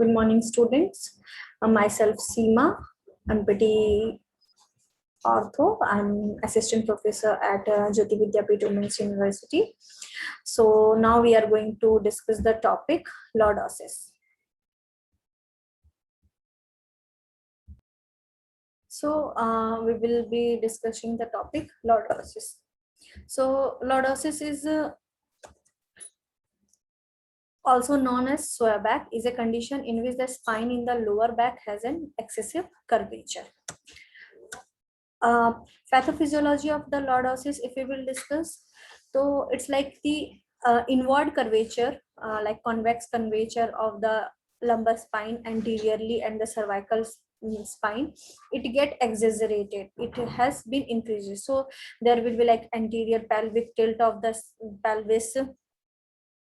Good morning, students. Myself, Seema. I'm pretty ortho. I'm assistant professor at Jyoti Vidyapeeth Women's University. So now we are going to discuss the topic lordosis. So we will be discussing the topic lordosis. So lordosis is also known as soya back, is a condition in which the spine in the lower back has an excessive curvature. Pathophysiology of the lordosis, if we will discuss, so it's like the inward curvature, like convex curvature of the lumbar spine anteriorly and the cervical spine, it get exaggerated, it has been increased. So there will be like anterior pelvic tilt of the pelvis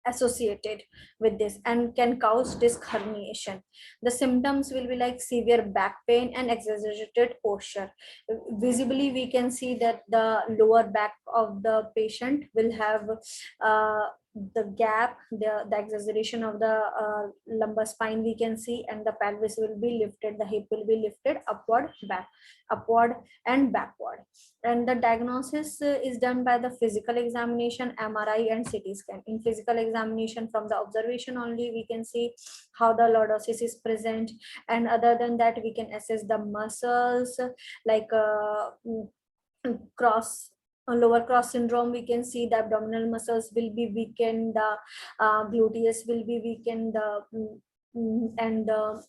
associated with this and can cause disc herniation. The symptoms will be like severe back pain and exaggerated posture. Visibly we can see that the lower back of the patient will have the gap, the exaggeration of the lumbar spine we can see, and the pelvis will be lifted, the hip will be lifted upward and backward. And the diagnosis is done by the physical examination, MRI and CT scan. In physical examination, from the observation only we can see how the lordosis is present, and other than that we can assess the muscles like lower cross syndrome. We can see the abdominal muscles will be weakened, the gluteus will be weakened, and the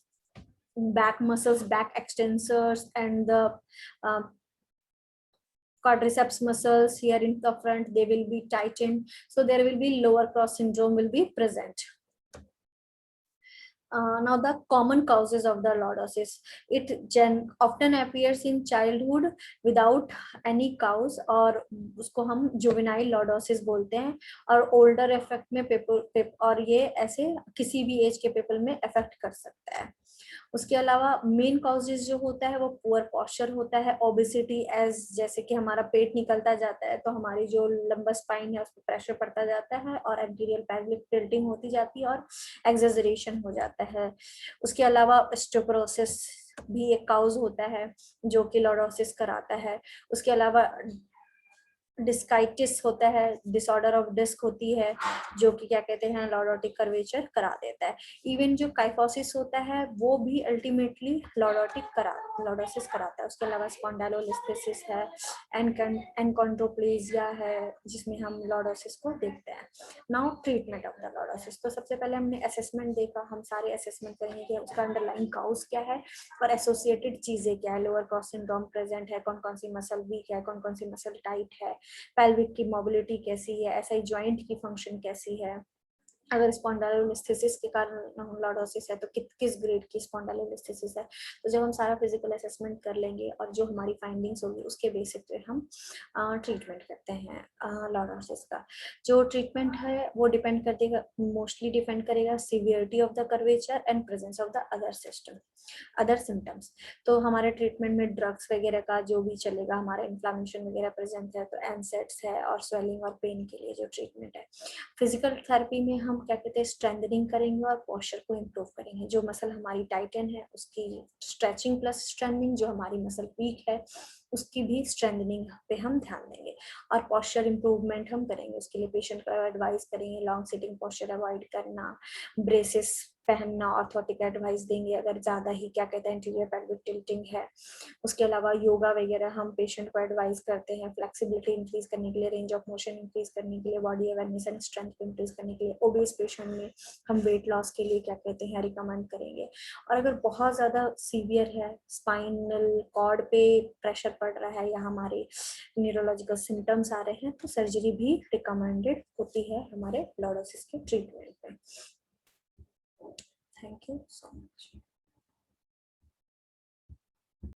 back muscles, back extensors, and the quadriceps muscles here in the front, they will be tightened. So there will be lower cross syndrome will be present. Now the common causes of the lordosis, it often appears in childhood without any cause, और उसको हम juvenile lordosis बोलते हैं, और older effect में और ये ऐसे किसी भी एज के पीपल में affect कर सकता है. उसके अलावा मेन कॉजेज जो होता है वो पुअर पॉस्चर होता है, ओबेसिटी, एज जैसे कि हमारा पेट निकलता जाता है तो हमारी जो लंबर स्पाइन है उस पर प्रेशर पड़ता जाता है और एंटीरियर पैल्विक टिल्टिंग होती जाती है और एक्सेजरेशन हो जाता है. उसके अलावा ऑस्टियोपोरोसिस भी एक काउज होता है जो कि लॉर्डोसिस कराता है. उसके अलावा डिस्काइटिस होता है, डिसऑर्डर ऑफ डिस्क होती है जो कि क्या कहते हैं लॉर्डोटिक कर्वेचर करा देता है. इवन जो काइफोसिस होता है वो भी अल्टीमेटली लॉर्डोसिस कराता है. उसके अलावा स्पॉन्डालोलिस्थेसिस है, एनकॉन्ड्रोप्लेजिया है जिसमें हम लॉर्डोसिस को देखते हैं. Now treatment of the lordosis. तो सबसे पहले हमने असेसमेंट देखा, हम सारे असेसमेंट करेंगे कि उसका अंडरलाइन काउज क्या है और एसोसिएटेड चीजें क्या है. लोअर क्रॉस सिंड्रोम प्रेजेंट है, कौन कौन सी मसल वीक है, कौन कौन सी मसल टाइट है, पेल्विक की मोबिलिटी कैसी है, एसआई जॉइंट की फंक्शन कैसी है, अगर स्पॉन्डालोलिस्थेसिस के कारण लॉर्डोसिस है तो किस ग्रेड की स्पॉन्डालोलिस्थेसिस है. तो जब हम सारा फिजिकल असेसमेंट कर लेंगे और जो हमारी फाइंडिंग्स होगी उसके बेसिस पे हम ट्रीटमेंट करते हैं लॉर्डोसिस का. जो ट्रीटमेंट है वो डिपेंड करेगा, मोस्टली डिपेंड करेगा severity of the curvature and presence of the other symptoms. तो हमारे ट्रीटमेंट में ड्रग्स वगैरह का जो भी चलेगा, हमारा इन्फ्लामेशन वगैरह प्रेजेंट है तो एनसेट्स है, और स्वेलिंग और पेन के लिए जो ट्रीटमेंट है. फिजिकल थेरेपी में हम क्या कहते हैं स्ट्रेंथनिंग करेंगे और पोस्चर को इम्प्रूव करेंगे. जो मसल हमारी टाइटन है उसकी स्ट्रेचिंग प्लस स्ट्रेंथनिंग, जो हमारी मसल वीक है उसकी भी स्ट्रेंथनिंग पे हम ध्यान देंगे, और पोस्चर इम्प्रूवमेंट हम करेंगे. उसके लिए पेशेंट को एडवाइस करेंगे लॉन्ग सिटिंग पोस्चर अवॉइड करना, ब्रेसेस पहनना, ऑर्थोटिक एडवाइस देंगे अगर ज्यादा ही क्या कहते हैं एंटीरियर पेल्विक टिल्टिंग है. उसके अलावा योगा वगैरह हम पेशेंट को एडवाइस करते हैं फ्लेक्सिबिलिटी इंक्रीज करने के लिए, रेंज ऑफ मोशन इंक्रीज करने के लिए, बॉडी अवेयरनेस एंड स्ट्रेंथ को इंक्रीज करने के लिए. ओबेस पेशेंट में हम वेट लॉस के लिए क्या कहते हैं रिकमेंड करेंगे. और अगर बहुत ज्यादा सीवियर है, स्पाइनल कॉर्ड पे प्रेशर पड़ रहा है या हमारे न्यूरोलॉजिकल सिम्टम्स आ रहे हैं तो सर्जरी भी रिकमेंडेड होती है हमारे लॉर्डोसिस के ट्रीटमेंट में. Thank you so much.